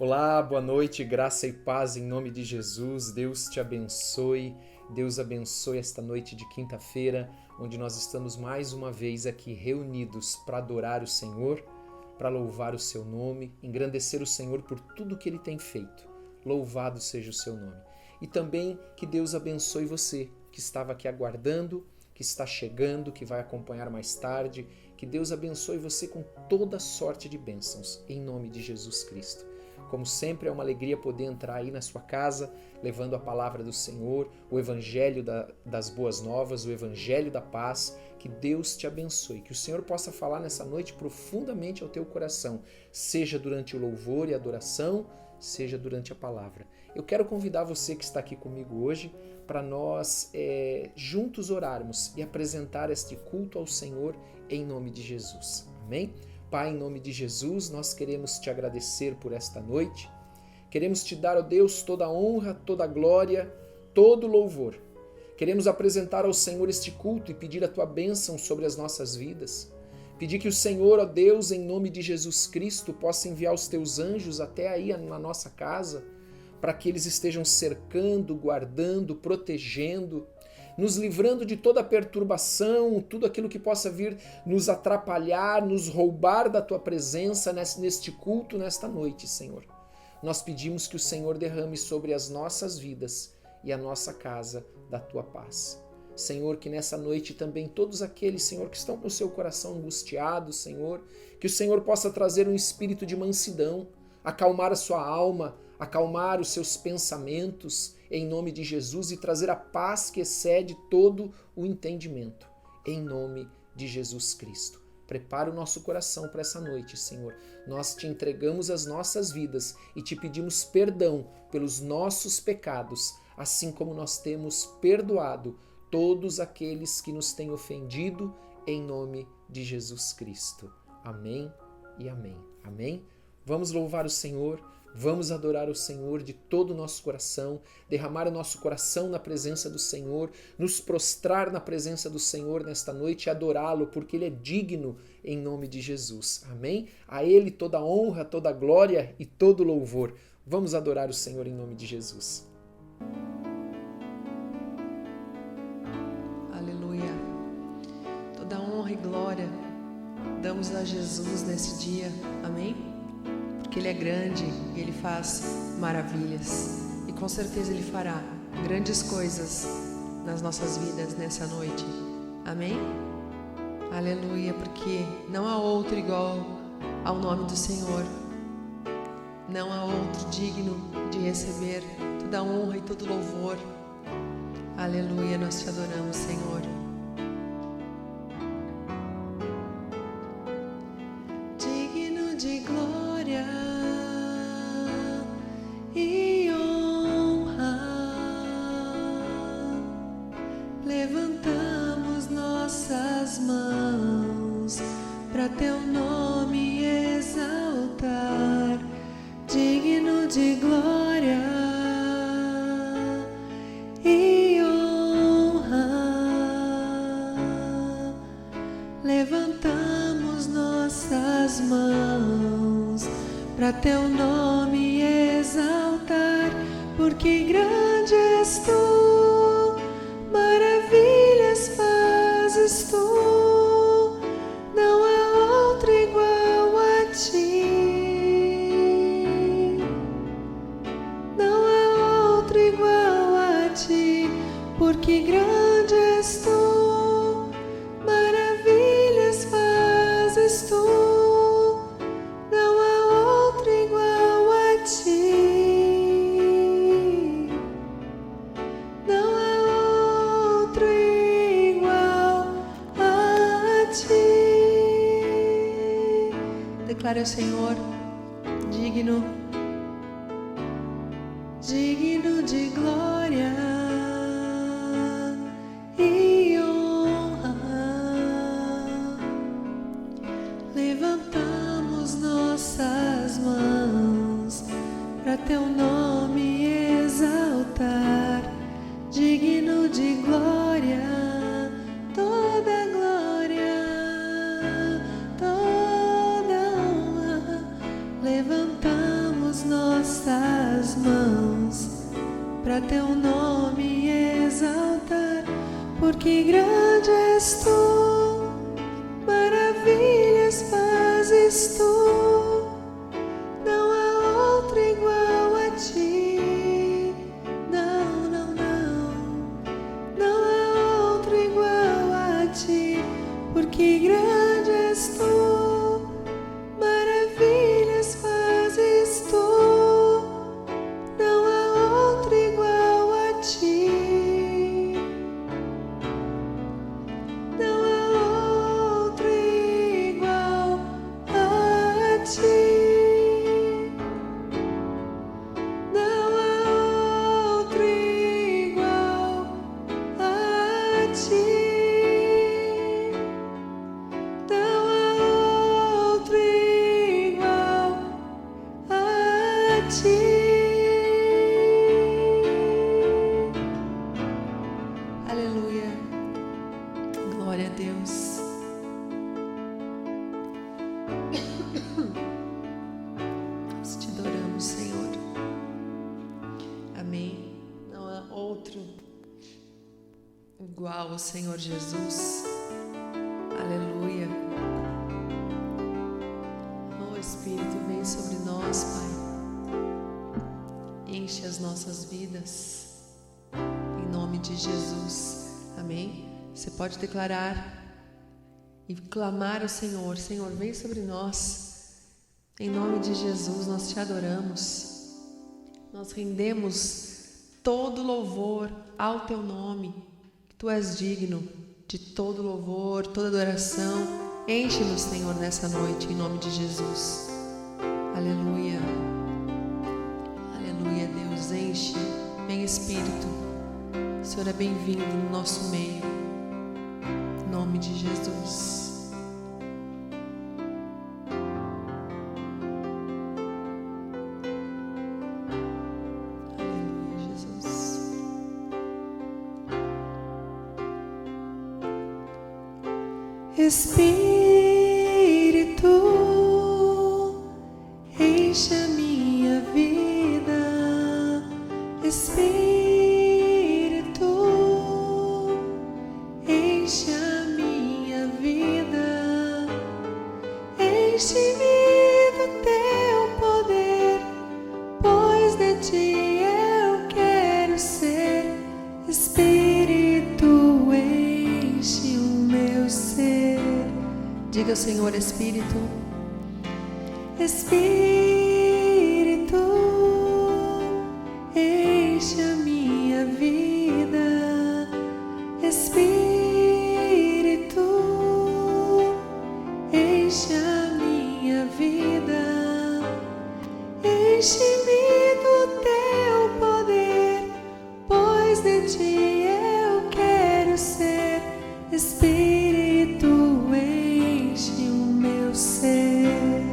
Olá, boa noite, graça e paz em nome de Jesus. Deus te abençoe. Deus abençoe esta noite de quinta-feira, onde nós estamos mais uma vez aqui reunidos para adorar o Senhor, para louvar o seu nome, engrandecer o Senhor por tudo que ele tem feito. Louvado seja o seu nome. E também que Deus abençoe você que estava aqui aguardando, que está chegando, que vai acompanhar mais tarde. Que Deus abençoe você com toda sorte de bênçãos, em nome de Jesus Cristo. Como sempre, é uma alegria poder entrar aí na sua casa, levando a palavra do Senhor, o evangelho das boas novas, o evangelho da paz. Que Deus te abençoe, que o Senhor possa falar nessa noite profundamente ao teu coração, seja durante o louvor e adoração, seja durante a palavra. Eu quero convidar você que está aqui comigo hoje para nós juntos orarmos e apresentar este culto ao Senhor em nome de Jesus. Amém? Pai, em nome de Jesus, nós queremos te agradecer por esta noite. Queremos te dar, ó Deus, toda a honra, toda a glória, todo o louvor. Queremos apresentar ao Senhor este culto e pedir a tua bênção sobre as nossas vidas. Pedir que o Senhor, ó Deus, em nome de Jesus Cristo, possa enviar os teus anjos até aí na nossa casa, para que eles estejam cercando, guardando, protegendo, nos livrando de toda perturbação, tudo aquilo que possa vir nos atrapalhar, nos roubar da tua presença neste culto, nesta noite, Senhor. Nós pedimos que o Senhor derrame sobre as nossas vidas e a nossa casa da tua paz. Senhor, que nessa noite também todos aqueles, Senhor, que estão com o seu coração angustiado, Senhor, que o Senhor possa trazer um espírito de mansidão, acalmar a sua alma, acalmar os seus pensamentos em nome de Jesus e trazer a paz que excede todo o entendimento, em nome de Jesus Cristo. Prepara o nosso coração para essa noite, Senhor. Nós te entregamos as nossas vidas e te pedimos perdão pelos nossos pecados, assim como nós temos perdoado todos aqueles que nos têm ofendido, em nome de Jesus Cristo. Amém e amém. Amém? Vamos louvar o Senhor. Vamos adorar o Senhor de todo o nosso coração, derramar o nosso coração na presença do Senhor, nos prostrar na presença do Senhor nesta noite e adorá-lo, porque Ele é digno em nome de Jesus. Amém? A Ele toda a honra, toda a glória e todo o louvor. Vamos adorar o Senhor em nome de Jesus. Aleluia. Toda a honra e glória damos a Jesus nesse dia. Amém? Porque Ele é grande e Ele faz maravilhas. E com certeza Ele fará grandes coisas nas nossas vidas nessa noite. Amém? Aleluia, porque não há outro igual ao nome do Senhor. Não há outro digno de receber toda a honra e todo louvor. Aleluia, nós te adoramos, Senhor. Digno de glória e honra, levantamos nossas mãos para teu nome exaltar. Digno de glória e honra, levantamos nossas mãos para teu nome exaltar, porque grande és tu, maravilhas fazes tu, não há outro igual a ti, não há outro igual a ti, porque grande és tu, maravilhas fazes tu. Declare ao Senhor, digno de glória e honra. Levantamos nossas mãos para teu nome exaltar. Digno de glória, toda glória, toda honra. Levantamos porque grande és tu, maravilhas fazes tu, não há outro igual a ti, não, não, não, não há outro igual a ti, porque grande és tu, maravilhas fazes tu, não há outro igual a ti. Aleluia, glória a Deus. Nós te adoramos, Senhor. Amém. Não há outro igual ao Senhor Jesus. Aleluia. Oh Espírito, vem sobre nós, Pai. Enche as nossas vidas. Em nome de Jesus, amém? Você pode declarar e clamar ao Senhor: Senhor, vem sobre nós. Em nome de Jesus, nós te adoramos. Nós rendemos todo louvor ao teu nome. Tu és digno de todo louvor, toda adoração. Enche-nos, Senhor, nessa noite, em nome de Jesus. Aleluia. Aleluia, Deus, enche. Vem, Espírito. O Senhor é bem-vindo no nosso meio. Em nome de Jesus. Aleluia, Jesus. Espírito, enche a minha vida. Espírito, enche a minha vida, enche-me do teu poder, pois de ti eu quero ser. Espírito, enche o meu ser. Diga ao Senhor: Espírito, Espírito, enche a minha vida. Espírito, enche a minha vida, enche-me do teu poder, pois de ti eu quero ser. Espírito, enche o meu ser.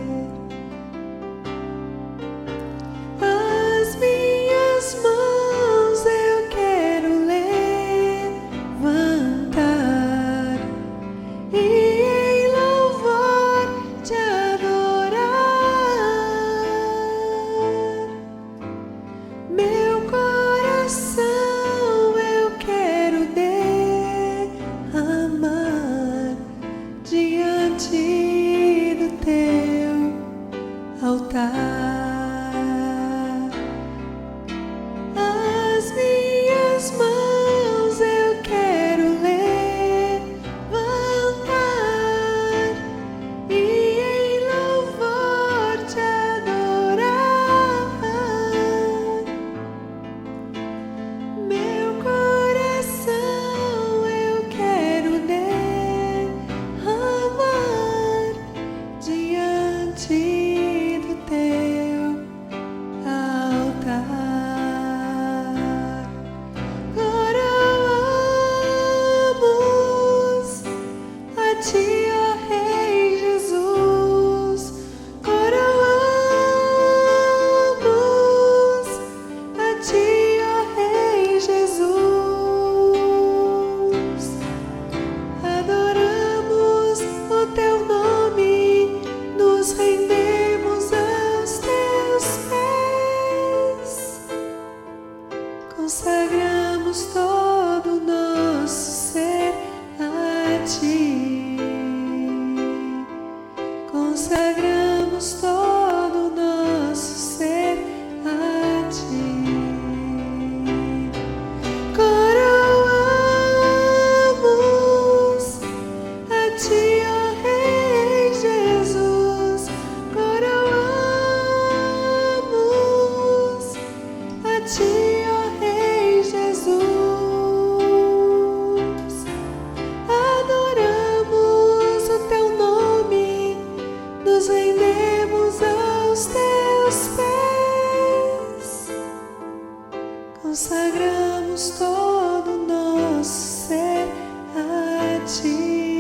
ti,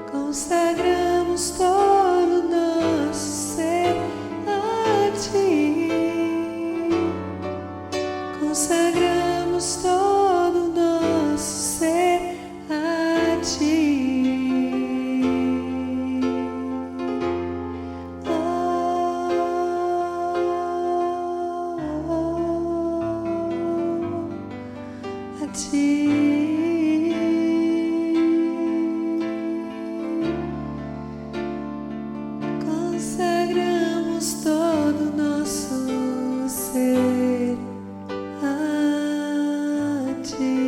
consagramos todo o nosso ser a ti, consagramos todo o nosso ser a ti. Consagramos todo o nosso ser a ti.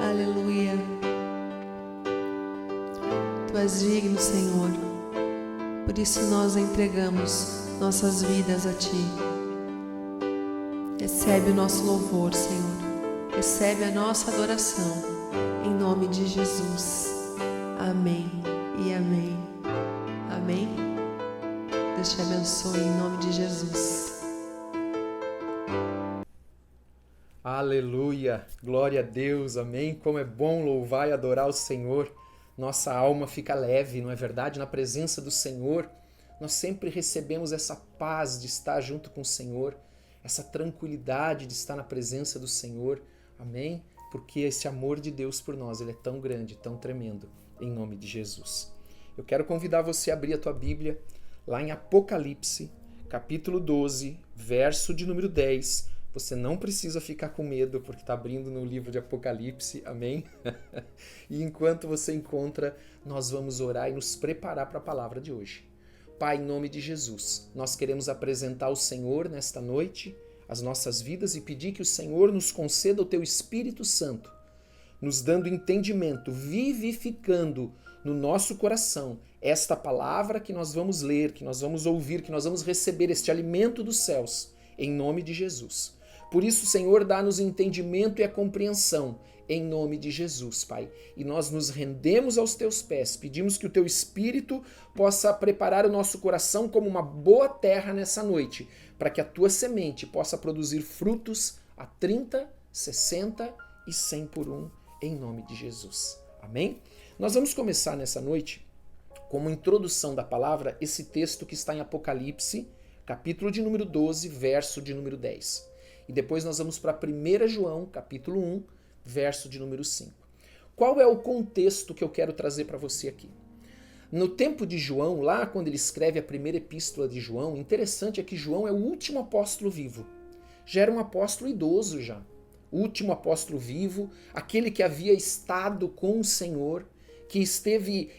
Aleluia. Tu és digno, Senhor. Por isso nós entregamos nossas vidas a ti. Recebe o nosso louvor, Senhor. Recebe a nossa adoração. Em nome de Jesus. Amém e amém. Amém. Deus te abençoe em nome de Jesus. Aleluia. Glória a Deus. Amém. Como é bom louvar e adorar o Senhor. Nossa alma fica leve, não é verdade? Na presença do Senhor, nós sempre recebemos essa paz de estar junto com o Senhor. Essa tranquilidade de estar na presença do Senhor, amém? Porque esse amor de Deus por nós, ele é tão grande, tão tremendo, em nome de Jesus. Eu quero convidar você a abrir a tua Bíblia, lá em Apocalipse, capítulo 12, verso de número 10. Você não precisa ficar com medo, porque está abrindo no livro de Apocalipse, amém? E enquanto você encontra, nós vamos orar e nos preparar para a palavra de hoje. Pai, em nome de Jesus, nós queremos apresentar ao Senhor nesta noite as nossas vidas e pedir que o Senhor nos conceda o Teu Espírito Santo, nos dando entendimento, vivificando no nosso coração esta palavra que nós vamos ler, que nós vamos ouvir, que nós vamos receber este alimento dos céus, em nome de Jesus. Por isso, Senhor, dá-nos entendimento e a compreensão, em nome de Jesus, Pai. E nós nos rendemos aos Teus pés, pedimos que o Teu Espírito possa preparar o nosso coração como uma boa terra nessa noite, para que a Tua semente possa produzir frutos a 30, 60 e 100 por um, em nome de Jesus. Amém? Nós vamos começar nessa noite, como introdução da palavra, esse texto que está em Apocalipse, capítulo de número 12, verso de número 10. E depois nós vamos para 1 João, capítulo 1, verso de número 5. Qual é o contexto que eu quero trazer para você aqui? No tempo de João, lá quando ele escreve a primeira epístola de João, interessante é que João é o último apóstolo vivo. Já era um apóstolo idoso já. O último apóstolo vivo, aquele que havia estado com o Senhor, que esteve,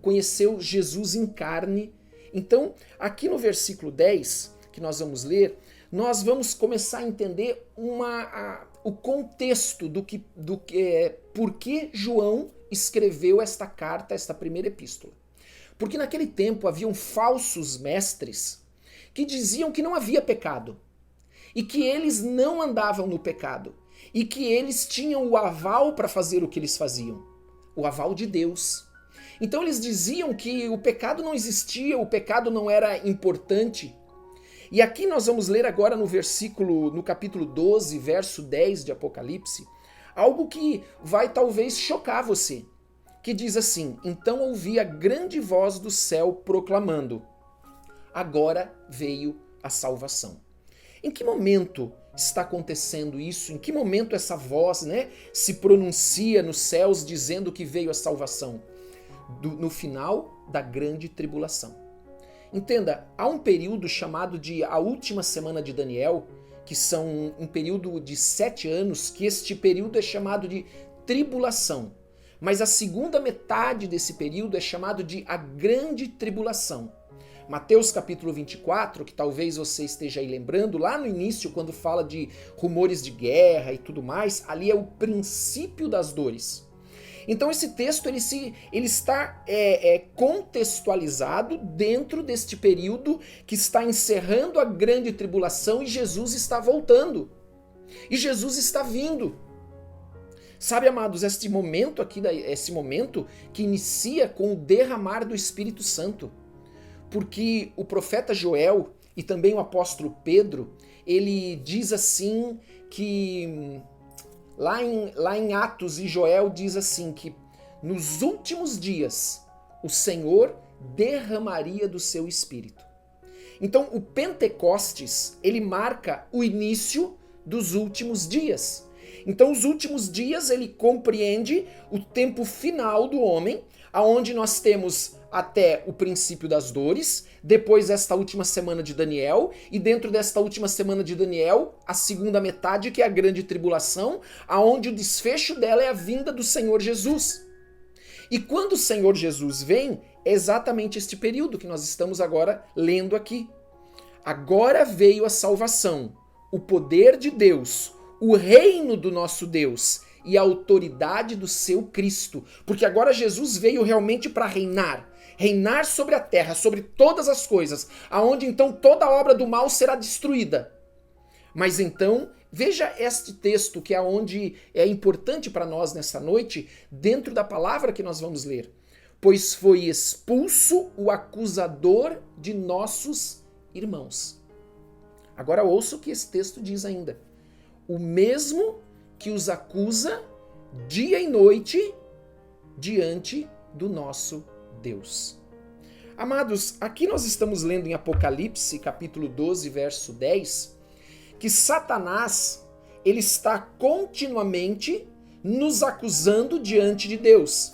conheceu Jesus em carne. Então, aqui no versículo 10, que nós vamos ler, nós vamos começar a entender o contexto por que João escreveu esta carta, esta primeira epístola. Porque naquele tempo haviam falsos mestres que diziam que não havia pecado e que eles não andavam no pecado e que eles tinham o aval para fazer o que eles faziam, o aval de Deus. Então eles diziam que o pecado não existia, o pecado não era importante. E aqui nós vamos ler agora no capítulo 12, verso 10 de Apocalipse, algo que vai talvez chocar você, que diz assim: então ouvi a grande voz do céu proclamando, agora veio a salvação. Em que momento está acontecendo isso? Em que momento essa voz, se pronuncia nos céus dizendo que veio a salvação? No final da grande tribulação. Entenda, há um período chamado de a última semana de Daniel, que são um período de 7 anos, que este período é chamado de tribulação. Mas a segunda metade desse período é chamado de a grande tribulação. Mateus capítulo 24, que talvez você esteja aí lembrando, lá no início, quando fala de rumores de guerra e tudo mais, ali é o princípio das dores. Então esse texto ele está contextualizado dentro deste período que está encerrando a grande tribulação e Jesus está voltando. E Jesus está vindo. Sabe, amados, esse momento que inicia com o derramar do Espírito Santo. Porque o profeta Joel e também o apóstolo Pedro, ele diz assim que lá em Atos e Joel diz assim, que nos últimos dias o Senhor derramaria do seu Espírito. Então o Pentecostes, ele marca o início dos últimos dias. Então os últimos dias ele compreende o tempo final do homem, aonde nós temos até o princípio das dores, depois esta última semana de Daniel, e dentro desta última semana de Daniel, a segunda metade, que é a grande tribulação, aonde o desfecho dela é a vinda do Senhor Jesus. E quando o Senhor Jesus vem, é exatamente este período que nós estamos agora lendo aqui. Agora veio a salvação, o poder de Deus, o reino do nosso Deus e a autoridade do seu Cristo. Porque agora Jesus veio realmente para reinar sobre a terra, sobre todas as coisas, aonde então toda a obra do mal será destruída. Mas então, veja este texto que é onde é importante para nós nessa noite, dentro da palavra que nós vamos ler. Pois foi expulso o acusador de nossos irmãos. Agora ouça o que esse texto diz ainda. O mesmo que os acusa dia e noite diante do nosso Deus. Amados, aqui nós estamos lendo em Apocalipse, capítulo 12, verso 10, que Satanás, ele está continuamente nos acusando diante de Deus,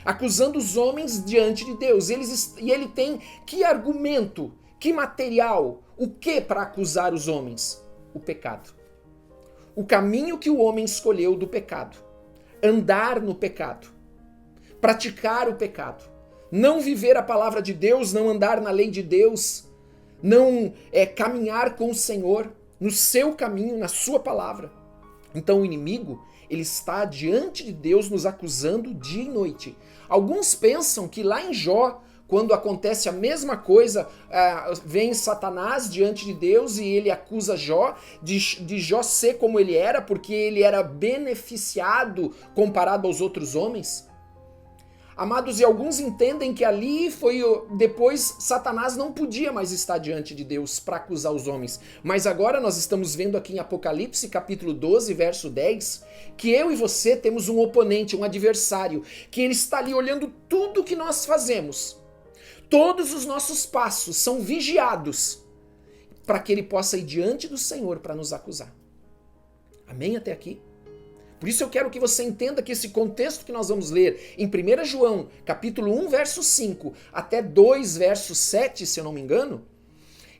acusando os homens diante de Deus. E ele tem que argumento, que material, o que para acusar os homens? O pecado. O caminho que o homem escolheu do pecado. Andar no pecado. Praticar o pecado. Não viver a palavra de Deus, não andar na lei de Deus, não caminhar com o Senhor no seu caminho, na sua palavra. Então o inimigo, ele está diante de Deus nos acusando dia e noite. Alguns pensam que lá em Jó, quando acontece a mesma coisa, vem Satanás diante de Deus e ele acusa Jó de Jó ser como ele era, porque ele era beneficiado comparado aos outros homens. Amados, e alguns entendem que ali foi depois Satanás não podia mais estar diante de Deus para acusar os homens. Mas agora nós estamos vendo aqui em Apocalipse, capítulo 12, verso 10, que eu e você temos um oponente, um adversário, que ele está ali olhando tudo que nós fazemos. Todos os nossos passos são vigiados para que ele possa ir diante do Senhor para nos acusar. Amém até aqui? Por isso eu quero que você entenda que esse contexto que nós vamos ler em 1 João, capítulo 1, verso 5, até 2, verso 7, se eu não me engano,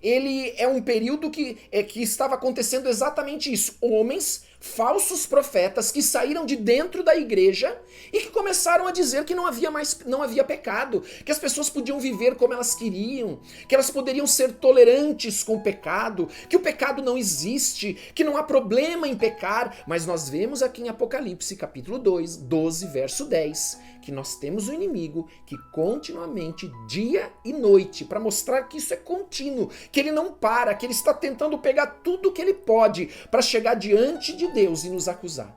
ele é um período que estava acontecendo exatamente isso. Homens, falsos profetas, que saíram de dentro da igreja e que começaram a dizer que não havia pecado, que as pessoas podiam viver como elas queriam, que elas poderiam ser tolerantes com o pecado, que o pecado não existe, que não há problema em pecar. Mas nós vemos aqui em Apocalipse, capítulo 12, verso 10, que nós temos um inimigo que continuamente, dia e noite, para mostrar que isso é contínuo, que ele não para, que ele está tentando pegar tudo que ele pode para chegar diante de Deus e nos acusar.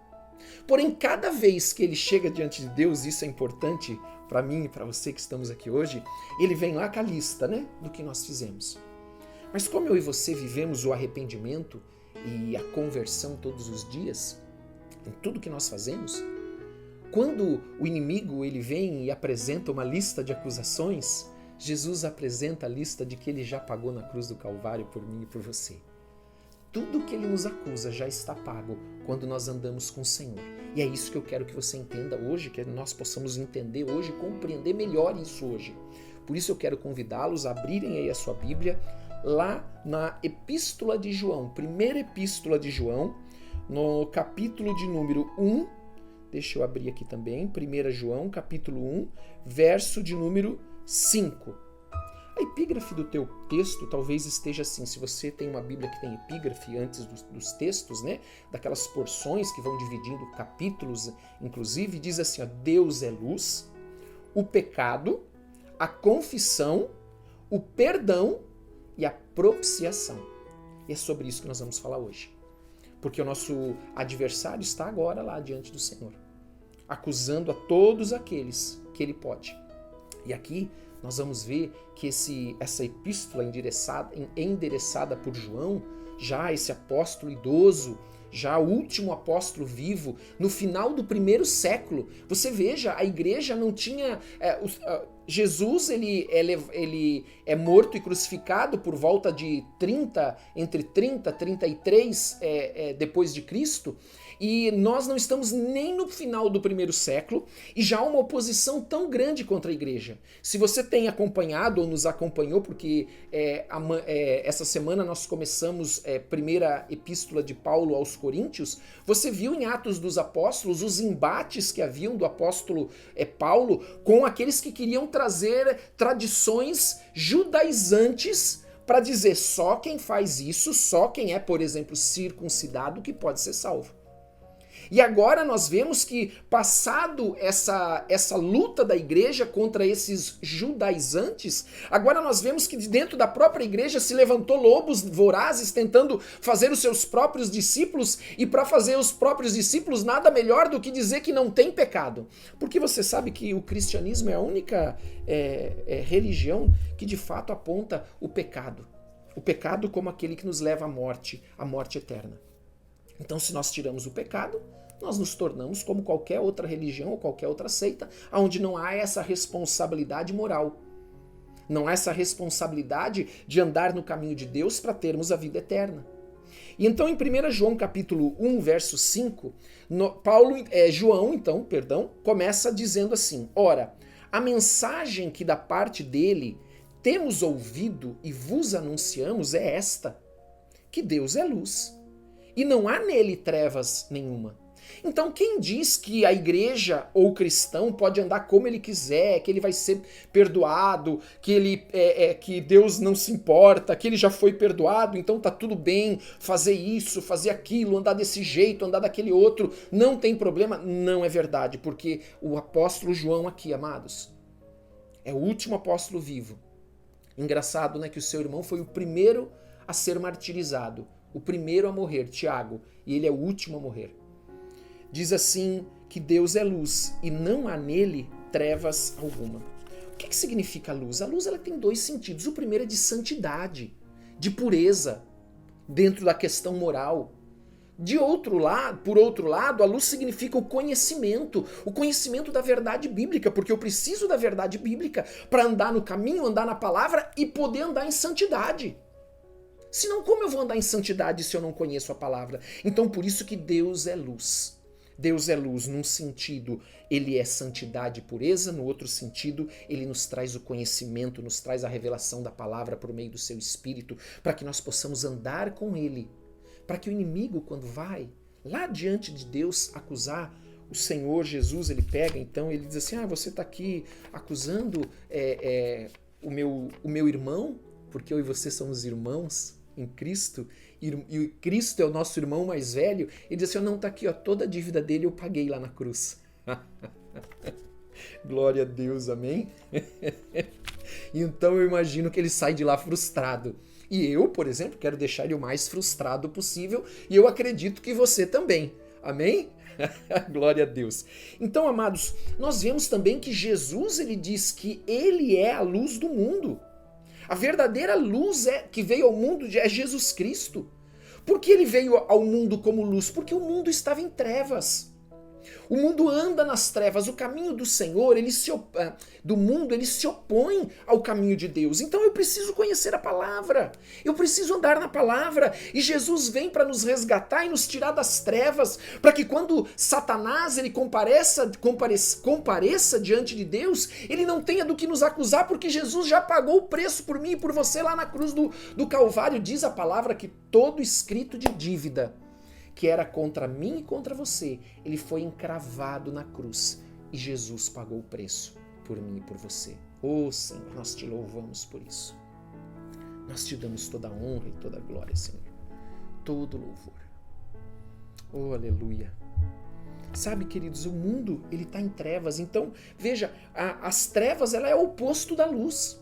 Porém, cada vez que ele chega diante de Deus, isso é importante para mim e para você que estamos aqui hoje, ele vem lá com a lista, né, do que nós fizemos. Mas como eu e você vivemos o arrependimento e a conversão todos os dias, em tudo que nós fazemos, quando o inimigo ele vem e apresenta uma lista de acusações, Jesus apresenta a lista de que ele já pagou na cruz do Calvário por mim e por você. Tudo que ele nos acusa já está pago quando nós andamos com o Senhor. E é isso que eu quero que você entenda hoje, que nós possamos entender hoje, compreender melhor isso hoje. Por isso eu quero convidá-los a abrirem aí a sua Bíblia, lá na Epístola de João, primeira Epístola de João, no capítulo de número 1, deixa eu abrir aqui também, 1 João, capítulo 1, verso de número 5. A epígrafe do teu texto talvez esteja assim, se você tem uma Bíblia que tem epígrafe antes dos textos, né, daquelas porções que vão dividindo capítulos, inclusive, diz assim, ó, Deus é luz, o pecado, a confissão, o perdão e a propiciação. E é sobre isso que nós vamos falar hoje. Porque o nosso adversário está agora lá diante do Senhor, acusando a todos aqueles que ele pode. E aqui nós vamos ver que essa epístola endereçada por João, já esse apóstolo idoso, já o último apóstolo vivo, no final do primeiro século. Você veja, a igreja não tinha... Jesus ele é morto e crucificado por volta de entre 30 e 33 depois de Cristo, e nós não estamos nem no final do primeiro século e já há uma oposição tão grande contra a igreja. Se você tem acompanhado ou nos acompanhou, porque essa semana nós começamos a primeira epístola de Paulo aos Coríntios, você viu em Atos dos Apóstolos os embates que haviam do apóstolo Paulo com aqueles que queriam trazer tradições judaizantes para dizer só quem faz isso, só quem é, por exemplo, circuncidado que pode ser salvo. E agora nós vemos que, passado essa luta da igreja contra esses judaizantes, agora nós vemos que dentro da própria igreja se levantou lobos vorazes tentando fazer os seus próprios discípulos, e para fazer os próprios discípulos nada melhor do que dizer que não tem pecado. Porque você sabe que o cristianismo é a única religião que de fato aponta o pecado. O pecado como aquele que nos leva à morte eterna. Então, se nós tiramos o pecado, nós nos tornamos como qualquer outra religião ou qualquer outra seita, onde não há essa responsabilidade moral. Não há essa responsabilidade de andar no caminho de Deus para termos a vida eterna. E então, em 1 João capítulo 1, verso 5, João, começa dizendo assim: ora, a mensagem que da parte dele temos ouvido e vos anunciamos é esta, que Deus é luz, e não há nele trevas nenhuma. Então, quem diz que a igreja ou o cristão pode andar como ele quiser, que ele vai ser perdoado, que Deus não se importa, que ele já foi perdoado, então tá tudo bem fazer isso, fazer aquilo, andar desse jeito, andar daquele outro, não tem problema? Não é verdade, porque o apóstolo João aqui, amados, é o último apóstolo vivo. Engraçado, né, que o seu irmão foi o primeiro a ser martirizado, o primeiro a morrer, Tiago, e ele é o último a morrer. Diz assim que Deus é luz e não há nele trevas alguma. O que significa luz? A luz ela tem dois sentidos. O primeiro é de santidade, de pureza, dentro da questão moral. Por outro lado, a luz significa o conhecimento da verdade bíblica, porque eu preciso da verdade bíblica para andar no caminho, andar na palavra e poder andar em santidade. Senão, como eu vou andar em santidade se eu não conheço a palavra? Então, por isso que Deus é luz. Deus é luz, num sentido, ele é santidade e pureza, no outro sentido, ele nos traz o conhecimento, nos traz a revelação da palavra por meio do seu Espírito, para que nós possamos andar com ele, para que o inimigo, quando vai lá diante de Deus acusar o Senhor Jesus, ele pega, então, ele diz assim, você está aqui acusando o meu irmão, porque eu e você somos irmãos em Cristo, e Cristo é o nosso irmão mais velho. Ele diz assim, não, tá aqui, toda a dívida dele eu paguei lá na cruz. Glória a Deus, amém? Então eu imagino que ele sai de lá frustrado. E eu, por exemplo, quero deixar ele o mais frustrado possível, e eu acredito que você também, amém? Glória a Deus. Então, amados, nós vemos também que Jesus, ele diz que ele é a luz do mundo. A verdadeira luz que veio ao mundo é Jesus Cristo. Por que ele veio ao mundo como luz? Porque o mundo estava em trevas. O mundo anda nas trevas. O caminho do Senhor, do mundo, ele se opõe ao caminho de Deus. Então eu preciso conhecer a palavra. Eu preciso andar na palavra. E Jesus vem para nos resgatar e nos tirar das trevas, para que quando Satanás ele compareça diante de Deus, ele não tenha do que nos acusar, porque Jesus já pagou o preço por mim e por você lá na cruz do Calvário. Diz a palavra que todo escrito de dívida que era contra mim e contra você, ele foi encravado na cruz e Jesus pagou o preço por mim e por você. Senhor, nós te louvamos por isso. Nós te damos toda a honra e toda a glória, Senhor. Todo louvor. Aleluia. Sabe, queridos, o mundo ele está em trevas. Então, veja, as trevas ela é o oposto da luz.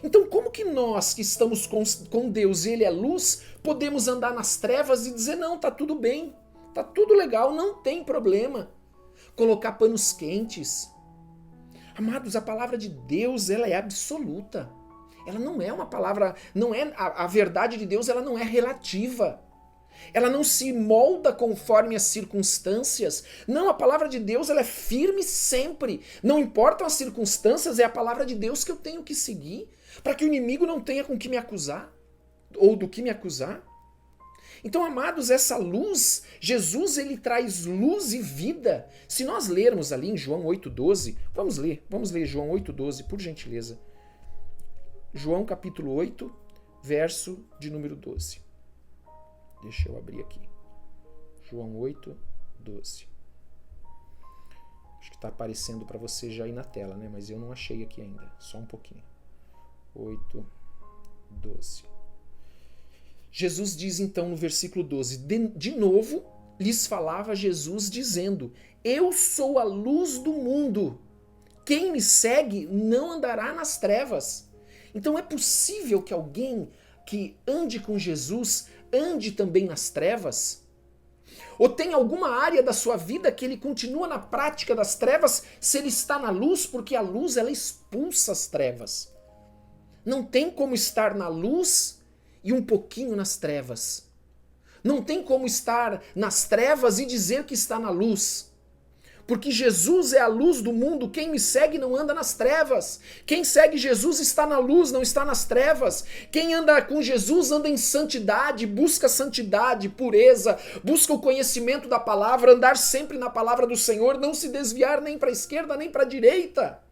Então, como que nós que estamos com Deus e Ele é luz, podemos andar nas trevas e dizer, não, tá tudo bem, tá tudo legal, não tem problema. Colocar panos quentes. Amados, a palavra de Deus, ela é absoluta. Ela não é uma palavra, a verdade de Deus, ela não é relativa. Ela não se molda conforme as circunstâncias. Não, a palavra de Deus ela é firme sempre. Não importam as circunstâncias, é a palavra de Deus que eu tenho que seguir para que o inimigo não tenha com que me acusar ou do que me acusar. Então, amados, essa luz, Jesus ele traz luz e vida. Se nós lermos ali em João 8,12, vamos ler João 8,12, por gentileza. João capítulo 8, verso de número 12. Deixa eu abrir aqui. João 8, 12. Acho que está aparecendo para você já aí na tela, né? Mas eu não achei aqui ainda. Só um pouquinho. 8, 12. Jesus diz então no versículo 12, de novo lhes falava Jesus dizendo, eu sou a luz do mundo. Quem me segue não andará nas trevas. Então é possível que alguém que ande com Jesus ande também nas trevas? Ou tem alguma área da sua vida que ele continua na prática das trevas se ele está na luz? Porque a luz ela expulsa as trevas. Não tem como estar na luz e um pouquinho nas trevas. Não tem como estar nas trevas e dizer que está na luz. Porque Jesus é a luz do mundo, quem me segue não anda nas trevas. Quem segue Jesus está na luz, não está nas trevas. Quem anda com Jesus anda em santidade, busca santidade, pureza, busca o conhecimento da palavra, andar sempre na palavra do Senhor, não se desviar nem para a esquerda nem para a direita.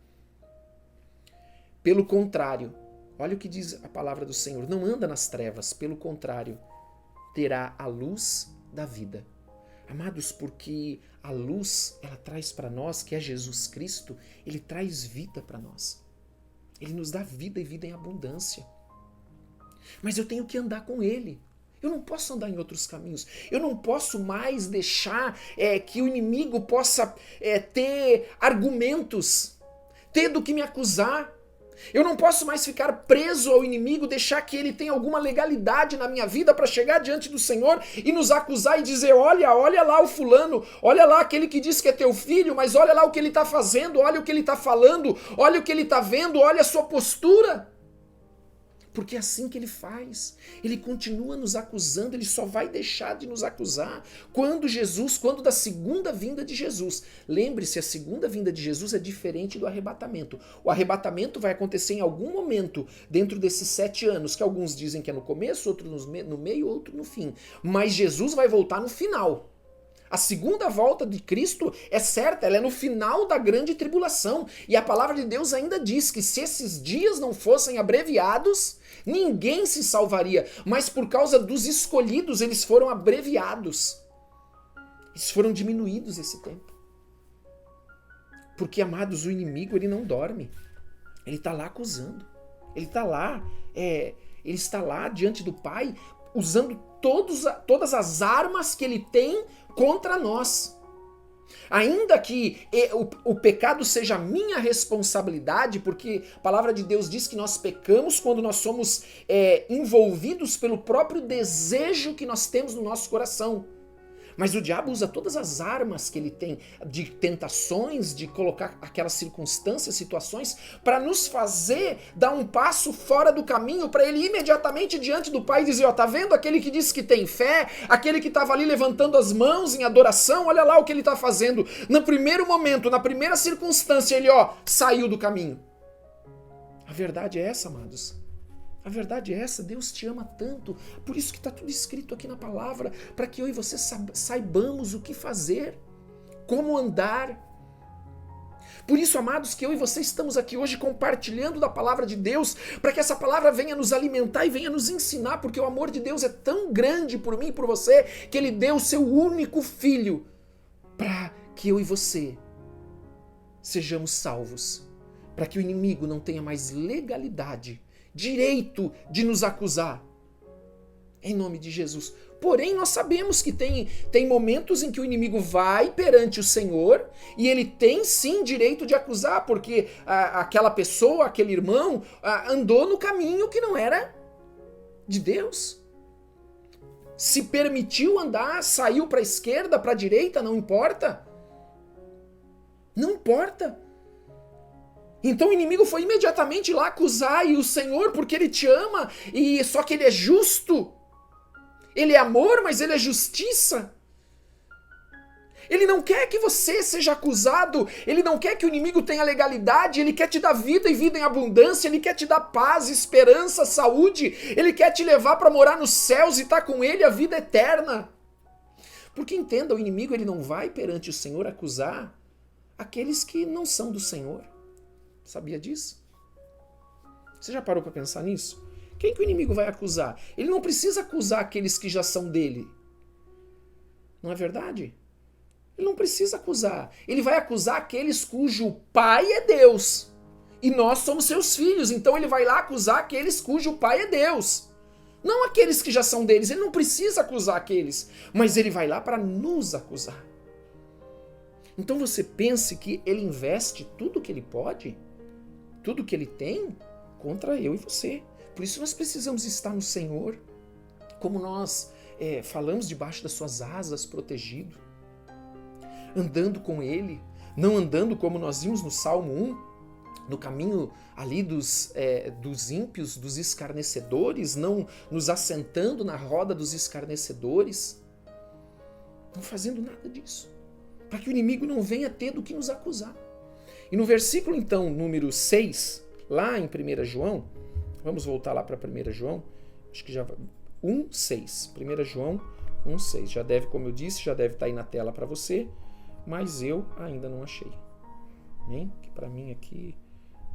Pelo contrário, olha o que diz a palavra do Senhor, não anda nas trevas, pelo contrário, terá a luz da vida. Amados, porque a luz, ela traz para nós, que é Jesus Cristo, ele traz vida para nós. Ele nos dá vida e vida em abundância. Mas eu tenho que andar com ele. Eu não posso andar em outros caminhos. Eu não posso mais deixar que o inimigo possa ter argumentos, ter do que me acusar. Eu não posso mais ficar preso ao inimigo, deixar que ele tenha alguma legalidade na minha vida para chegar diante do Senhor e nos acusar e dizer, olha lá o fulano, olha lá aquele que diz que é teu filho, mas olha lá o que ele está fazendo, olha o que ele está falando, olha o que ele está vendo, olha a sua postura. Porque é assim que ele faz. Ele continua nos acusando, ele só vai deixar de nos acusar quando da segunda vinda de Jesus. Lembre-se, a segunda vinda de Jesus é diferente do arrebatamento. O arrebatamento vai acontecer em algum momento dentro desses 7 anos, que alguns dizem que é no começo, outros no meio, outro no fim. Mas Jesus vai voltar no final. A segunda volta de Cristo é certa, ela é no final da grande tribulação. E a palavra de Deus ainda diz que se esses dias não fossem abreviados, ninguém se salvaria. Mas por causa dos escolhidos, eles foram abreviados. Eles foram diminuídos esse tempo. Porque, amados, o inimigo ele não dorme. Ele está lá acusando. Ele está lá diante do Pai, usando todas as armas que ele tem contra nós. Ainda que o pecado seja minha responsabilidade, porque a palavra de Deus diz que nós pecamos quando nós somos envolvidos pelo próprio desejo que nós temos no nosso coração. Mas o diabo usa todas as armas que ele tem de tentações, de colocar aquelas circunstâncias, situações, para nos fazer dar um passo fora do caminho, para ele imediatamente diante do Pai dizer, tá vendo aquele que disse que tem fé, aquele que estava ali levantando as mãos em adoração, olha lá o que ele está fazendo. No primeiro momento, na primeira circunstância, ele saiu do caminho. A verdade é essa, amados. A verdade é essa, Deus te ama tanto, por isso que está tudo escrito aqui na palavra, para que eu e você saibamos o que fazer, como andar. Por isso, amados, que eu e você estamos aqui hoje compartilhando da palavra de Deus, para que essa palavra venha nos alimentar e venha nos ensinar, porque o amor de Deus é tão grande por mim e por você, que Ele deu o seu único filho, para que eu e você sejamos salvos, para que o inimigo não tenha mais legalidade, direito de nos acusar, em nome de Jesus. Porém, nós sabemos que tem momentos em que o inimigo vai perante o Senhor e ele tem sim direito de acusar, porque aquela pessoa, aquele irmão, andou no caminho que não era de Deus. Se permitiu andar, saiu para a esquerda, para a direita, não importa. Não importa. Então o inimigo foi imediatamente lá acusar e o Senhor, porque ele te ama, e só que ele é justo, Ele é amor, mas ele é justiça. Ele não quer que você seja acusado, ele não quer que o inimigo tenha legalidade, ele quer te dar vida e vida em abundância, ele quer te dar paz, esperança, saúde, ele quer te levar para morar nos céus e estar com ele a vida eterna. Porque entenda, o inimigo ele não vai perante o Senhor acusar aqueles que não são do Senhor. Sabia disso? Você já parou para pensar nisso? Quem que o inimigo vai acusar? Ele não precisa acusar aqueles que já são dele. Não é verdade? Ele não precisa acusar. Ele vai acusar aqueles cujo pai é Deus. E nós somos seus filhos. Então ele vai lá acusar aqueles cujo pai é Deus. Não aqueles que já são deles. Ele não precisa acusar aqueles. Mas ele vai lá para nos acusar. Então você pense que ele investe tudo que ele pode, tudo que ele tem, contra eu e você. Por isso nós precisamos estar no Senhor. Como nós falamos, debaixo das suas asas, protegido. Andando com ele, não andando como nós vimos no Salmo 1, no caminho ali dos ímpios, dos escarnecedores, não nos assentando na roda dos escarnecedores, não fazendo nada disso, para que o inimigo não venha ter do que nos acusar. E no versículo então, número 6, lá em 1 João, vamos voltar lá para 1 João, acho que já 1,6, 1 João 1,6, já deve, como eu disse, já deve estar aí na tela para você, mas eu ainda não achei. Bem, que para mim aqui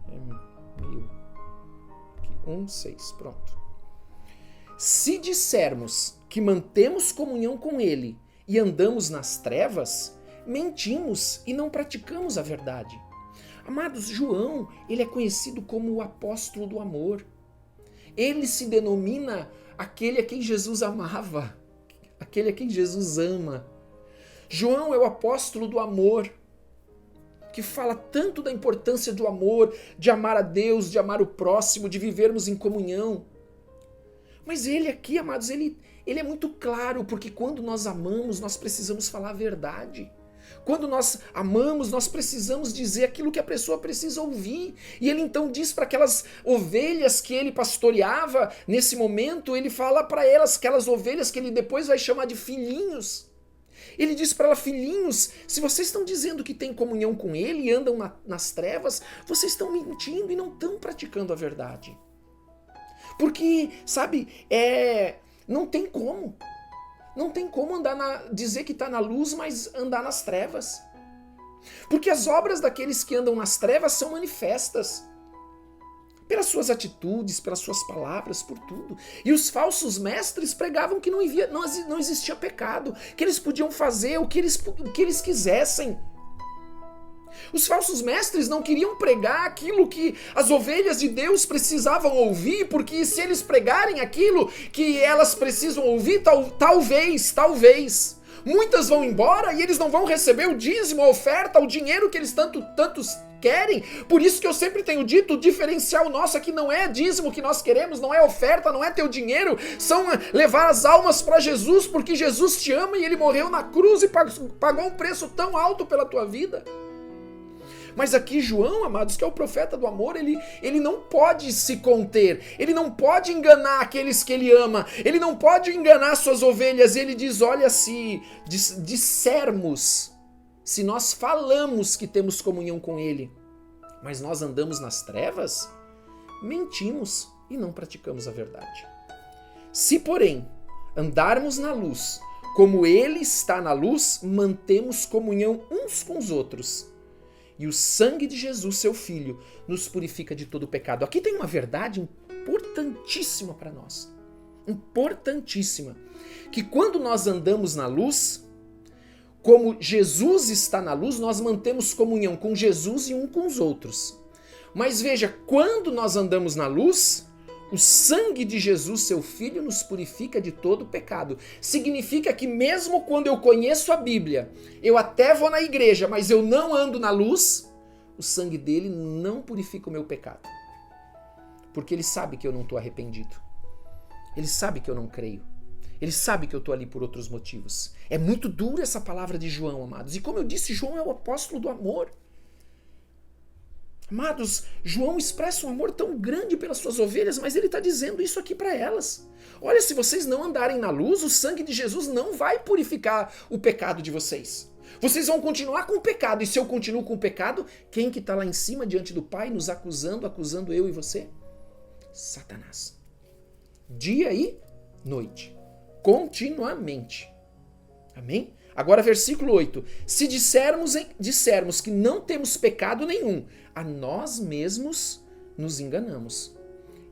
é meio... 1,6, pronto. Se dissermos que mantemos comunhão com ele e andamos nas trevas, mentimos e não praticamos a verdade. Amados, João, ele é conhecido como o apóstolo do amor. Ele se denomina aquele a quem Jesus amava, aquele a quem Jesus ama. João é o apóstolo do amor, que fala tanto da importância do amor, de amar a Deus, de amar o próximo, de vivermos em comunhão. Mas ele aqui, amados, ele é muito claro, porque quando nós amamos, nós precisamos falar a verdade. Quando nós amamos, nós precisamos dizer aquilo que a pessoa precisa ouvir. E ele então diz para aquelas ovelhas que ele pastoreava, nesse momento, ele fala para elas, aquelas ovelhas que ele depois vai chamar de filhinhos. Ele diz para ela, filhinhos, se vocês estão dizendo que têm comunhão com ele e andam nas trevas, vocês estão mentindo e não estão praticando a verdade. Porque, sabe, não tem como. Não tem como dizer que está na luz, mas andar nas trevas. Porque as obras daqueles que andam nas trevas são manifestas. Pelas suas atitudes, pelas suas palavras, por tudo. E os falsos mestres pregavam que não existia pecado, que eles podiam fazer o que eles quisessem. Os falsos mestres não queriam pregar aquilo que as ovelhas de Deus precisavam ouvir, porque se eles pregarem aquilo que elas precisam ouvir, talvez, muitas vão embora e eles não vão receber o dízimo, a oferta, o dinheiro que eles tantos querem. Por isso que eu sempre tenho dito, o diferencial nosso aqui não é dízimo que nós queremos, não é oferta, não é teu dinheiro, são levar as almas para Jesus, porque Jesus te ama e ele morreu na cruz e pagou um preço tão alto pela tua vida. Mas aqui João, amados, que é o profeta do amor, ele não pode se conter, ele não pode enganar aqueles que ele ama, ele não pode enganar suas ovelhas. Ele diz, olha, se dissermos, se nós falamos que temos comunhão com ele, mas nós andamos nas trevas, mentimos e não praticamos a verdade. Se, porém, andarmos na luz, como ele está na luz, mantemos comunhão uns com os outros. E o sangue de Jesus, seu Filho, nos purifica de todo pecado. Aqui tem uma verdade importantíssima para nós. Importantíssima. Que quando nós andamos na luz, como Jesus está na luz, nós mantemos comunhão com Jesus e um com os outros. Mas veja, quando nós andamos na luz, o sangue de Jesus, seu Filho, nos purifica de todo pecado. Significa que mesmo quando eu conheço a Bíblia, eu até vou na igreja, mas eu não ando na luz, o sangue dele não purifica o meu pecado. Porque ele sabe que eu não estou arrependido. Ele sabe que eu não creio. Ele sabe que eu estou ali por outros motivos. É muito dura essa palavra de João, amados. E como eu disse, João é o apóstolo do amor. Amados, João expressa um amor tão grande pelas suas ovelhas, mas ele está dizendo isso aqui para elas. Olha, se vocês não andarem na luz, o sangue de Jesus não vai purificar o pecado de vocês. Vocês vão continuar com o pecado, e se eu continuo com o pecado, quem que está lá em cima diante do Pai nos acusando eu e você? Satanás. Dia e noite. Continuamente. Amém? Agora versículo 8. Se dissermos que não temos pecado nenhum, a nós mesmos nos enganamos.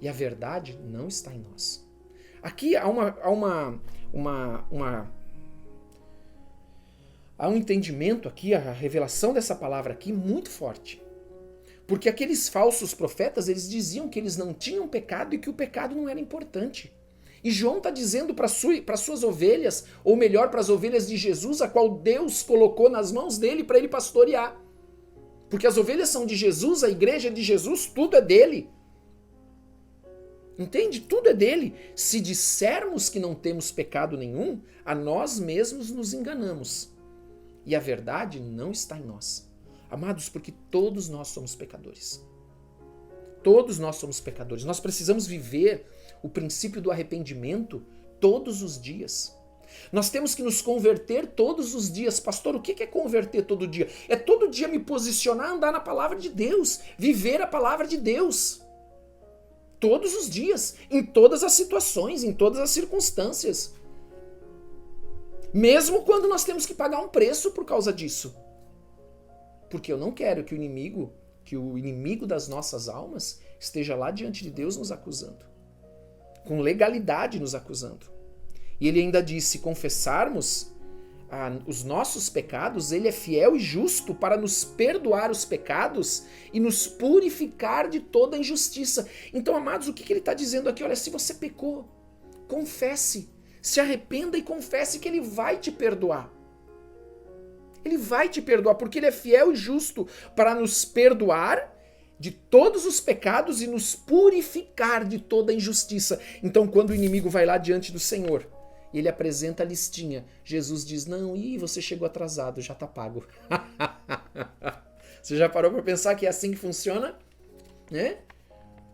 E a verdade não está em nós. Aqui há um entendimento aqui, a revelação dessa palavra aqui muito forte. Porque aqueles falsos profetas, eles diziam que eles não tinham pecado e que o pecado não era importante. E João está dizendo para suas ovelhas, ou melhor, para as ovelhas de Jesus, a qual Deus colocou nas mãos dele para ele pastorear. Porque as ovelhas são de Jesus, a igreja é de Jesus, tudo é dele. Entende? Tudo é dele. Se dissermos que não temos pecado nenhum, a nós mesmos nos enganamos. E a verdade não está em nós. Amados, porque todos nós somos pecadores. Todos nós somos pecadores. Nós precisamos viver o princípio do arrependimento todos os dias. Nós temos que nos converter todos os dias. Pastor, o que é converter todo dia? É todo dia me posicionar, andar na palavra de Deus, viver a palavra de Deus. Todos os dias, em todas as situações, em todas as circunstâncias. Mesmo quando nós temos que pagar um preço por causa disso. Porque eu não quero que o inimigo das nossas almas esteja lá diante de Deus nos acusando. Com legalidade nos acusando. E ele ainda diz, se confessarmos os nossos pecados, ele é fiel e justo para nos perdoar os pecados e nos purificar de toda injustiça. Então, amados, o que ele está dizendo aqui? Olha, se você pecou, confesse, se arrependa e confesse que ele vai te perdoar. Ele vai te perdoar, porque ele é fiel e justo para nos perdoar de todos os pecados e nos purificar de toda injustiça. Então, quando o inimigo vai lá diante do Senhor, e ele apresenta a listinha, Jesus diz, não, você chegou atrasado, já está pago. Você já parou para pensar que é assim que funciona? Né?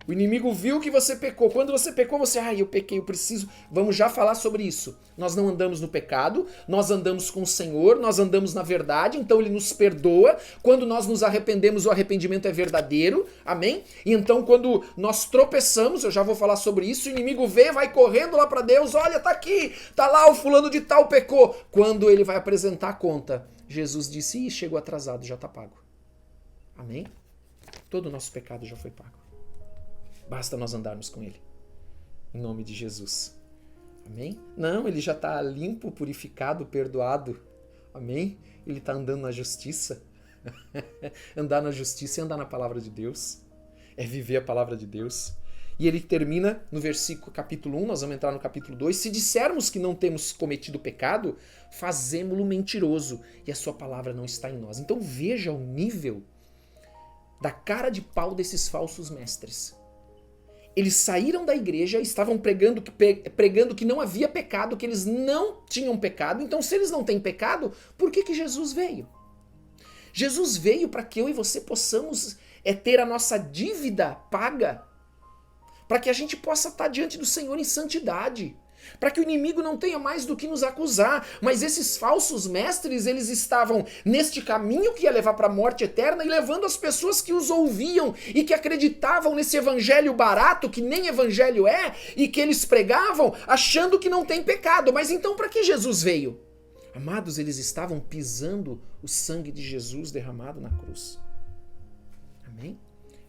O inimigo viu que você pecou. Quando você pecou, eu pequei, eu preciso. Vamos já falar sobre isso. Nós não andamos no pecado, nós andamos com o Senhor, nós andamos na verdade, então ele nos perdoa. Quando nós nos arrependemos, o arrependimento é verdadeiro, amém? E então quando nós tropeçamos, eu já vou falar sobre isso, o inimigo vê, vai correndo lá para Deus, olha, tá aqui, tá lá o fulano de tal pecou. Quando ele vai apresentar a conta, Jesus disse, chegou atrasado, já tá pago. Amém? Todo o nosso pecado já foi pago. Basta nós andarmos com ele. Em nome de Jesus. Amém? Não, ele já está limpo, purificado, perdoado. Amém? Ele está andando na justiça. Andar na justiça e andar na palavra de Deus. É viver a palavra de Deus. E ele termina no versículo capítulo 1, nós vamos entrar no capítulo 2. Se dissermos que não temos cometido pecado, fazemo-lo mentiroso e a sua palavra não está em nós. Então veja o nível da cara de pau desses falsos mestres. Eles saíram da igreja, estavam pregando que não havia pecado, que eles não tinham pecado. Então, se eles não têm pecado, por que Jesus veio? Jesus veio para que eu e você possamos ter a nossa dívida paga, para que a gente possa estar diante do Senhor em santidade, para que o inimigo não tenha mais do que nos acusar. Mas esses falsos mestres, eles estavam neste caminho que ia levar para a morte eterna e levando as pessoas que os ouviam e que acreditavam nesse evangelho barato, que nem evangelho é, e que eles pregavam achando que não tem pecado. Mas então para que Jesus veio? Amados, eles estavam pisando o sangue de Jesus derramado na cruz. Amém?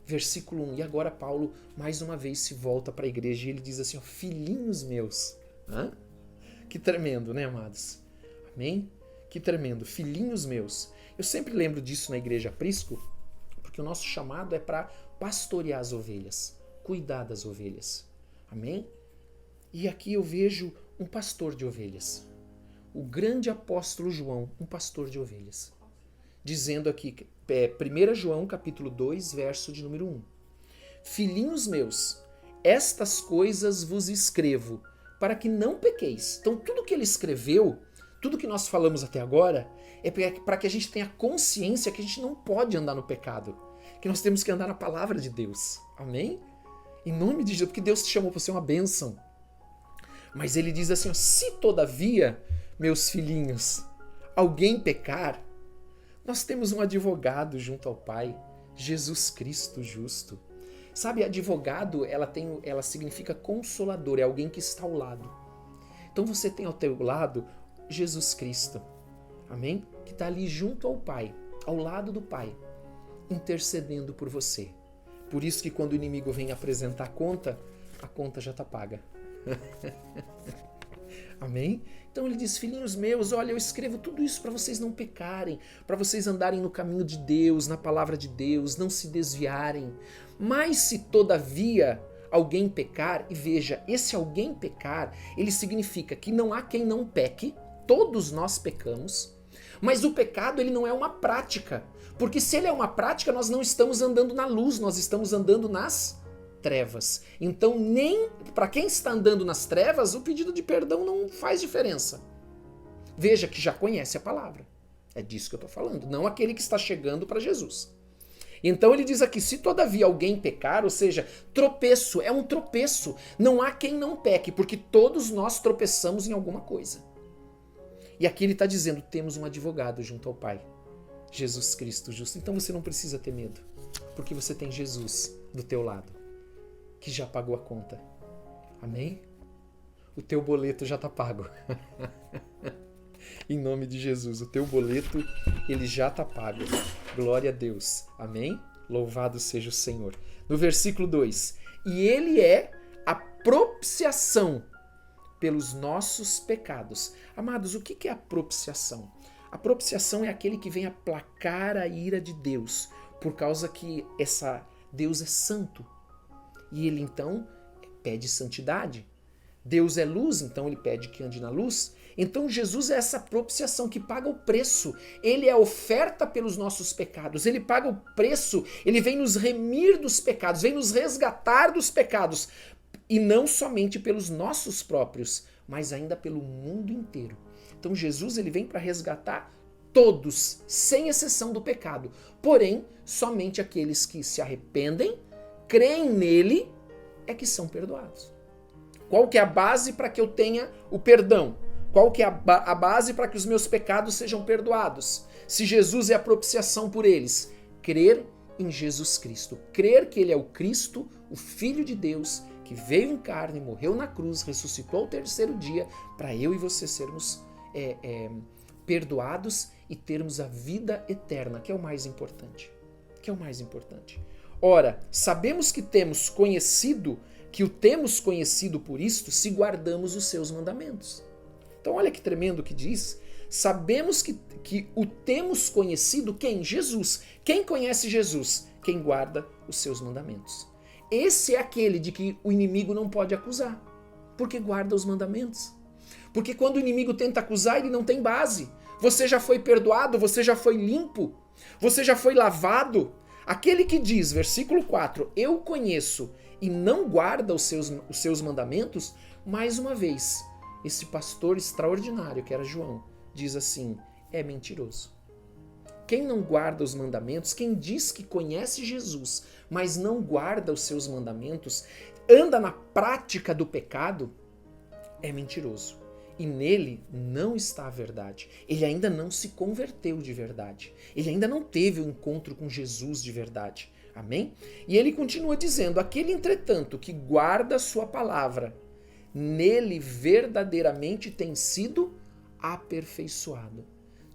Versículo 1. E agora Paulo, mais uma vez, se volta para a igreja e ele diz assim, filhinhos meus. Que tremendo, né, amados? Amém? Que tremendo. Filhinhos meus. Eu sempre lembro disso na igreja Aprisco, porque o nosso chamado é para pastorear as ovelhas, cuidar das ovelhas. Amém? E aqui eu vejo um pastor de ovelhas. O grande apóstolo João, um pastor de ovelhas. Dizendo aqui, 1 João capítulo 2, verso de número 1. Filhinhos meus, estas coisas vos escrevo, para que não pequeis. Então tudo que ele escreveu, tudo que nós falamos até agora, é para que a gente tenha consciência que a gente não pode andar no pecado. que nós temos que andar na palavra de Deus. Amém? Em nome de Jesus, porque Deus te chamou para ser uma bênção. Mas ele diz assim, ó, se todavia, meus filhinhos, alguém pecar, nós temos um advogado junto ao Pai, Jesus Cristo justo. Sabe, advogado, ela significa consolador, é alguém que está ao lado. Então você tem ao teu lado Jesus Cristo, amém? Que está ali junto ao Pai, ao lado do Pai, intercedendo por você. Por isso que quando o inimigo vem apresentar a conta já está paga. Amém? Então ele diz, filhinhos meus, olha, eu escrevo tudo isso para vocês não pecarem, para vocês andarem no caminho de Deus, na palavra de Deus, não se desviarem. Mas se todavia alguém pecar, e veja, esse alguém pecar, ele significa que não há quem não peque, todos nós pecamos, mas o pecado ele não é uma prática, porque se ele é uma prática, nós não estamos andando na luz, nós estamos andando nas trevas. Então, nem para quem está andando nas trevas, o pedido de perdão não faz diferença. Veja que já conhece a palavra. É disso que eu estou falando, não aquele que está chegando para Jesus. Então ele diz aqui, se todavia alguém pecar, ou seja, tropeço, é um tropeço. Não há quem não peque, porque todos nós tropeçamos em alguma coisa. E aqui ele está dizendo, temos um advogado junto ao Pai, Jesus Cristo justo. Então você não precisa ter medo, porque você tem Jesus do teu lado, que já pagou a conta. Amém? O teu boleto já está pago. Em nome de Jesus, o teu boleto, ele já está pago. Glória a Deus. Amém? Louvado seja o Senhor. No versículo 2, e ele é a propiciação pelos nossos pecados. Amados, o que é a propiciação? A propiciação é aquele que vem aplacar a ira de Deus, por causa que Deus é santo. E ele então pede santidade. Deus é luz, então ele pede que ande na luz. Então Jesus é essa propiciação que paga o preço. Ele é a oferta pelos nossos pecados. Ele paga o preço. Ele vem nos remir dos pecados, vem nos resgatar dos pecados. E não somente pelos nossos próprios, mas ainda pelo mundo inteiro. Então Jesus ele vem para resgatar todos, sem exceção do pecado. Porém, somente aqueles que se arrependem, creem nele, é que são perdoados. Qual que é a base para que eu tenha o perdão? Qual que é a base para que os meus pecados sejam perdoados? Se Jesus é a propiciação por eles, crer em Jesus Cristo. Crer que ele é o Cristo, o Filho de Deus, que veio em carne, morreu na cruz, ressuscitou ao terceiro dia, para eu e você sermos perdoados e termos a vida eterna, que é o mais importante. Que é o mais importante. Ora, sabemos que o temos conhecido por isto, se guardamos os seus mandamentos. Então olha que tremendo que diz. Sabemos que o temos conhecido quem? Jesus. Quem conhece Jesus? Quem guarda os seus mandamentos. Esse é aquele de que o inimigo não pode acusar, porque guarda os mandamentos. Porque quando o inimigo tenta acusar, ele não tem base. Você já foi perdoado, você já foi limpo, você já foi lavado. Aquele que diz, versículo 4, eu conheço e não guarda os seus mandamentos, mais uma vez, esse pastor extraordinário, que era João, diz assim, é mentiroso. Quem não guarda os mandamentos, quem diz que conhece Jesus, mas não guarda os seus mandamentos, anda na prática do pecado, é mentiroso. E nele não está a verdade. Ele ainda não se converteu de verdade. Ele ainda não teve o encontro com Jesus de verdade. Amém? E ele continua dizendo, aquele, entretanto, que guarda a sua palavra, nele verdadeiramente tem sido aperfeiçoado.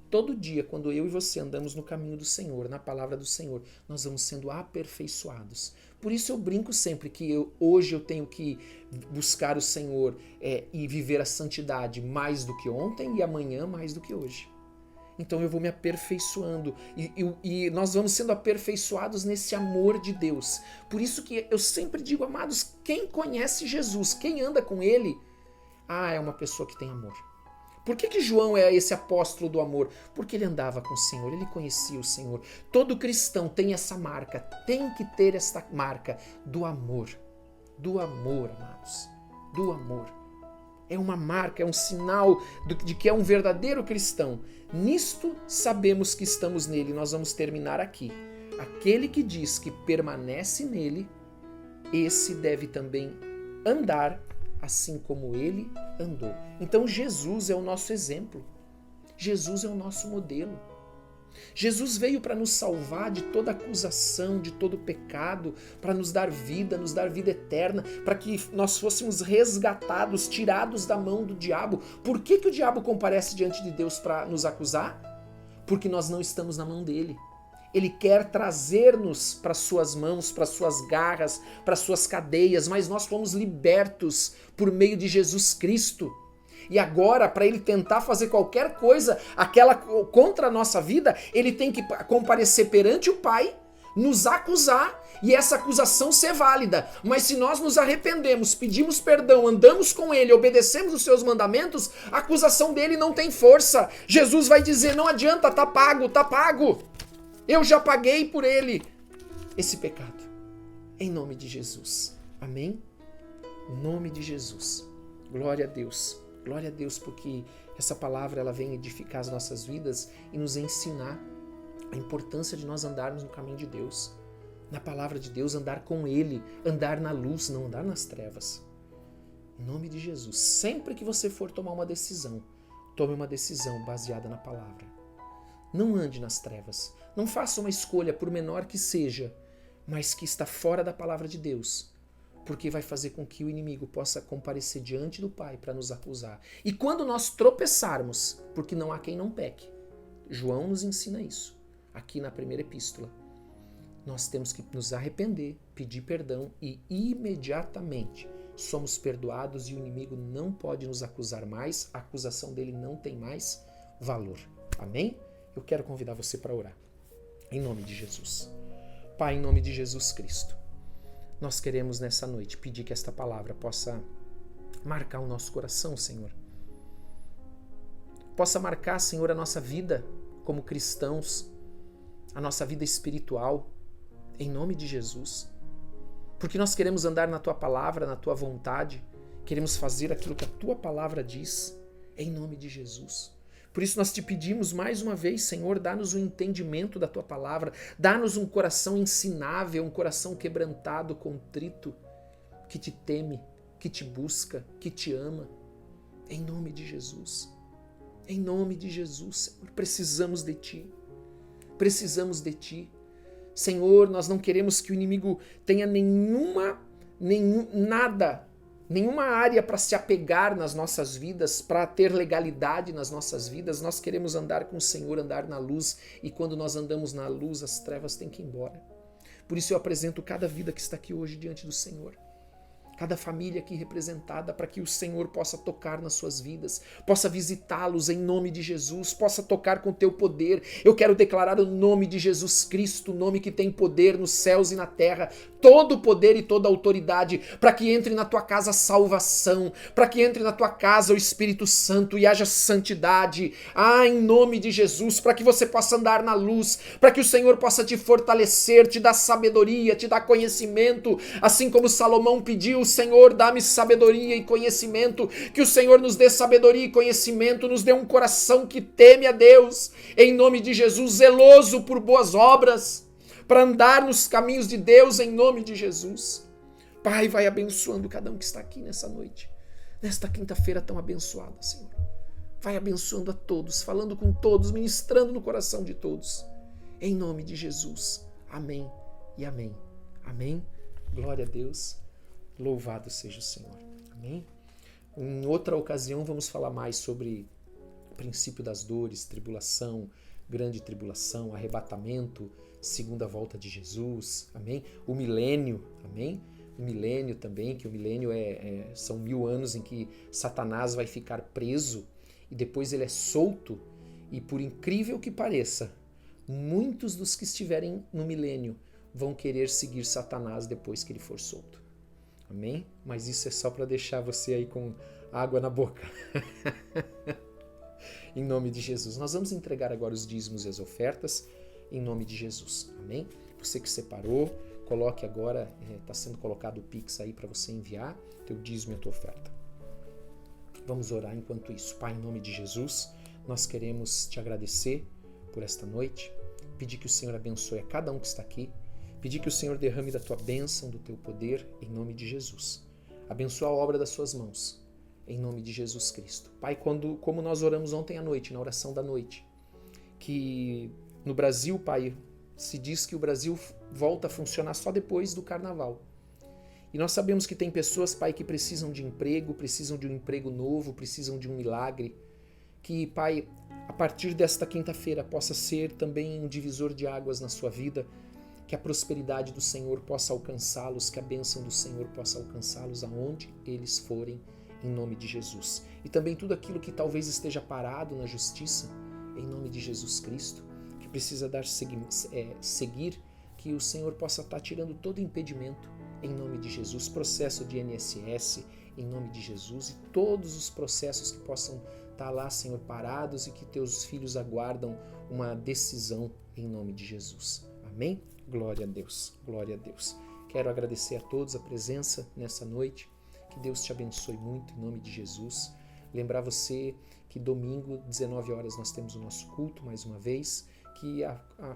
Todo dia, quando eu e você andamos no caminho do Senhor, na palavra do Senhor, nós vamos sendo aperfeiçoados. Por isso eu brinco sempre que hoje eu tenho que buscar o Senhor e viver a santidade mais do que ontem e amanhã mais do que hoje. Então eu vou me aperfeiçoando e nós vamos sendo aperfeiçoados nesse amor de Deus. Por isso que eu sempre digo, amados, quem conhece Jesus, quem anda com ele, é uma pessoa que tem amor. Por que João é esse apóstolo do amor? Porque ele andava com o Senhor, ele conhecia o Senhor. Todo cristão tem essa marca, tem que ter esta marca do amor. Do amor, amados. Do amor. É uma marca, é um sinal de que é um verdadeiro cristão. Nisto sabemos que estamos nele. Nós vamos terminar aqui. aquele que diz que permanece nele, esse deve também andar assim como ele andou. Então Jesus é o nosso exemplo. Jesus é o nosso modelo. Jesus veio para nos salvar de toda acusação, de todo pecado, para nos dar vida eterna, para que nós fôssemos resgatados, tirados da mão do diabo. Por que o diabo comparece diante de Deus para nos acusar? Porque nós não estamos na mão dele. Ele quer trazer-nos para suas mãos, para suas garras, para suas cadeias, mas nós fomos libertos por meio de Jesus Cristo. E agora, para ele tentar fazer qualquer coisa, aquela contra a nossa vida, ele tem que comparecer perante o Pai, nos acusar e essa acusação ser válida. Mas se nós nos arrependemos, pedimos perdão, andamos com ele, obedecemos os seus mandamentos, a acusação dele não tem força. Jesus vai dizer, não adianta, tá pago, tá pago. Eu já paguei por ele esse pecado. Em nome de Jesus. Amém? Em nome de Jesus. Glória a Deus. Glória a Deus, porque essa palavra ela vem edificar as nossas vidas e nos ensinar a importância de nós andarmos no caminho de Deus. Na palavra de Deus, andar com Ele, andar na luz, não andar nas trevas. Em nome de Jesus. Sempre que você for tomar uma decisão, tome uma decisão baseada na palavra. Não ande nas trevas. Não faça uma escolha, por menor que seja, mas que está fora da palavra de Deus. Porque vai fazer com que o inimigo possa comparecer diante do Pai para nos acusar. E quando nós tropeçarmos, porque não há quem não peque, João nos ensina isso, aqui na primeira epístola, nós temos que nos arrepender, pedir perdão e imediatamente somos perdoados e o inimigo não pode nos acusar mais, a acusação dele não tem mais valor. Amém? Eu quero convidar você para orar. Em nome de Jesus. Pai, em nome de Jesus Cristo. Nós queremos nessa noite pedir que esta palavra possa marcar o nosso coração, Senhor. Possa marcar, Senhor, a nossa vida como cristãos, a nossa vida espiritual, em nome de Jesus. Porque nós queremos andar na Tua palavra, na Tua vontade, queremos fazer aquilo que a Tua palavra diz, em nome de Jesus. Por isso nós te pedimos mais uma vez, Senhor, dá-nos o entendimento da Tua palavra, dá-nos um coração ensinável, um coração quebrantado, contrito, que te teme, que te busca, que te ama, em nome de Jesus. Em nome de Jesus, Senhor, precisamos de Ti, precisamos de Ti. Senhor, nós não queremos que o inimigo tenha nenhuma área para se apegar nas nossas vidas, para ter legalidade nas nossas vidas. Nós queremos andar com o Senhor, andar na luz, e quando nós andamos na luz, as trevas têm que ir embora. Por isso eu apresento cada vida que está aqui hoje diante do Senhor, cada família aqui representada, para que o Senhor possa tocar nas suas vidas, possa visitá-los em nome de Jesus, possa tocar com o Teu poder. Eu quero declarar o nome de Jesus Cristo, o nome que tem poder nos céus e na terra, todo o poder e toda a autoridade, para que entre na tua casa salvação, para que entre na tua casa o Espírito Santo e haja santidade, em nome de Jesus, para que você possa andar na luz, para que o Senhor possa te fortalecer, te dar sabedoria, te dar conhecimento, assim como Salomão pediu, Senhor, dá-me sabedoria e conhecimento, que o Senhor nos dê sabedoria e conhecimento, nos dê um coração que teme a Deus, em nome de Jesus, zeloso por boas obras, para andar nos caminhos de Deus, em nome de Jesus. Pai, vai abençoando cada um que está aqui nessa noite, nesta quinta-feira tão abençoada, Senhor. Vai abençoando a todos, falando com todos, ministrando no coração de todos, em nome de Jesus. Amém e amém. Amém. Glória a Deus. Louvado seja o Senhor. Amém? Em outra ocasião vamos falar mais sobre o princípio das dores, tribulação, grande tribulação, arrebatamento, segunda volta de Jesus. Amém? O milênio. Amém? O milênio também, que o milênio são 1000 anos em que Satanás vai ficar preso e depois ele é solto. E por incrível que pareça, muitos dos que estiverem no milênio vão querer seguir Satanás depois que ele for solto. Amém? Mas isso é só para deixar você aí com água na boca. Em nome de Jesus. Nós vamos entregar agora os dízimos e as ofertas em nome de Jesus. Amém? Você que separou, coloque agora, está sendo colocado o Pix aí para você enviar teu dízimo e a tua oferta. Vamos orar enquanto isso. Pai, em nome de Jesus, nós queremos te agradecer por esta noite. pedir que o Senhor abençoe a cada um que está aqui, pedir que o Senhor derrame da tua bênção, do teu poder, em nome de Jesus. Abençoa a obra das suas mãos, em nome de Jesus Cristo. Pai, como nós oramos ontem à noite, na oração da noite, que no Brasil, Pai, se diz que o Brasil volta a funcionar só depois do Carnaval. E nós sabemos que tem pessoas, Pai, que precisam de emprego, precisam de um emprego novo, precisam de um milagre. Que, Pai, a partir desta quinta-feira possa ser também um divisor de águas na sua vida, que a prosperidade do Senhor possa alcançá-los, que a bênção do Senhor possa alcançá-los aonde eles forem, em nome de Jesus. E também tudo aquilo que talvez esteja parado na justiça, em nome de Jesus Cristo, que precisa seguir, que o Senhor possa estar tirando todo impedimento, em nome de Jesus, processo de INSS, em nome de Jesus, e todos os processos que possam estar lá, Senhor, parados e que teus filhos aguardam uma decisão em nome de Jesus. Amém? Glória a Deus, glória a Deus. Quero agradecer a todos a presença nessa noite, que Deus te abençoe muito em nome de Jesus. Lembrar você que domingo, 19 horas, nós temos o nosso culto mais uma vez, que a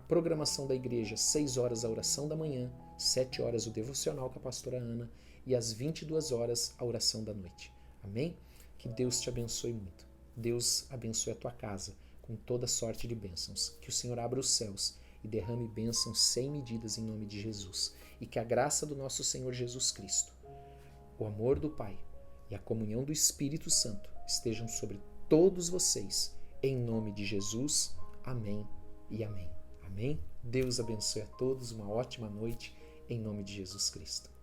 programação da igreja, 6 horas a oração da manhã, 7 horas o devocional com a pastora Ana e às 22 horas a oração da noite. Amém? Que Deus te abençoe muito. Deus abençoe a tua casa com toda sorte de bênçãos. Que o Senhor abra os céus e derrame bênçãos sem medidas em nome de Jesus. E que a graça do nosso Senhor Jesus Cristo, o amor do Pai e a comunhão do Espírito Santo estejam sobre todos vocês. Em nome de Jesus. Amém e amém. Amém? Deus abençoe a todos. Uma ótima noite. Em nome de Jesus Cristo.